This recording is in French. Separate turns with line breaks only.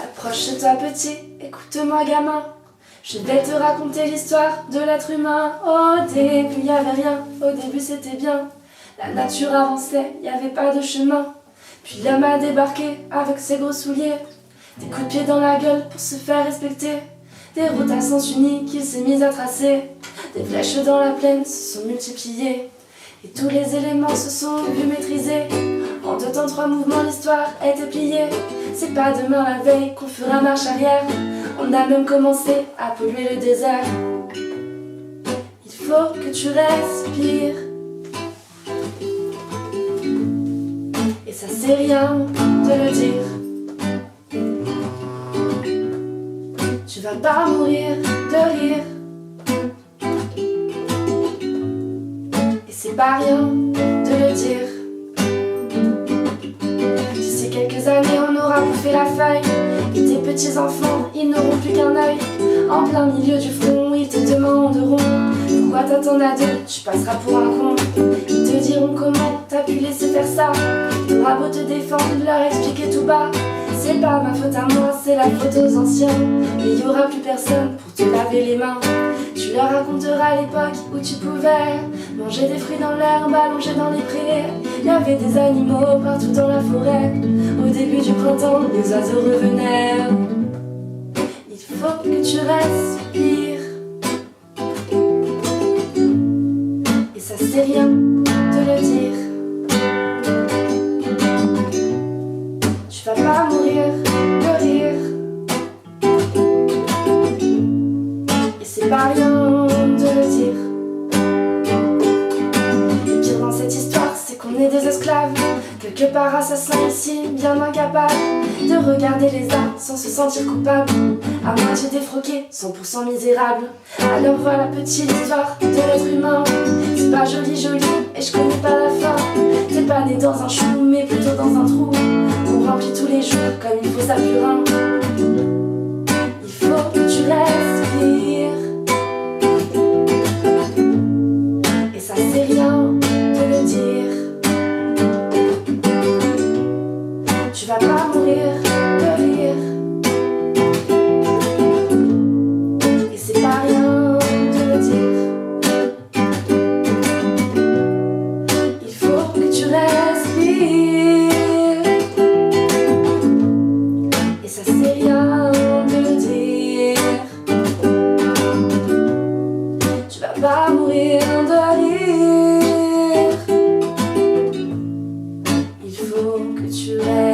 Approche-toi petit, écoute-moi gamin. Je vais te raconter l'histoire de l'être humain. Au début y avait rien, au début c'était bien. La nature avançait, y avait pas de chemin. Puis l'homme a débarqué avec ses gros souliers. Des coups de pied dans la gueule pour se faire respecter. Des routes à sens unique qu'il s'est mis à tracer. Des flèches dans la plaine se sont multipliées. Et tous les éléments se sont vus maîtrisés. En 2 temps 3 mouvements l'histoire était pliée. C'est pas demain la veille qu'on fera marche arrière. On a même commencé à polluer le désert. Il faut que tu respires. Et ça c'est rien de le dire. Tu vas pas mourir de rire. Et c'est pas rien de le dire. D'ici quelques années on aura bouffé la feuille. Et tes petits enfants ils n'auront plus qu'un œil. En plein milieu du front ils te demanderont pourquoi t'attends à 2, tu passeras pour un con. Ils te diront comment t'as pu laisser faire ça. T'auras beau te défendre, leur expliquer tout bas. C'est pas ma faute à moi, c'est la faute aux anciens. Mais y aura plus personne pour te laver les mains. Tu leur raconteras l'époque où tu pouvais manger des fruits dans l'herbe, allongés dans les prés. Y avait des animaux partout dans la forêt. Au début du printemps, les oiseaux revenaient. Il faut que tu respires. Et ça c'est rien de le dire. Tu vas pas mourir de rire. Et c'est pas rien de le dire. Le pire dans cette histoire, c'est qu'on est des esclaves. Quelque part assassins ici, bien incapables de regarder les arts sans se sentir coupable. À moitié défroqués, 100% misérables. Alors voilà petite histoire de l'être humain. C'est pas joli joli et je connais pas la fin. T'es pas né dans un chou mais plutôt dans un trou. On remplit tous les jours comme il faut sa purin. Il faut que tu respires. Et ça c'est rien de le dire. Tu vas pas mourir de rire. Et c'est pas rien de le dire. Il faut que tu respires. Et ça c'est rien de le dire. Tu vas pas mourir de rire. Il faut que tu restes.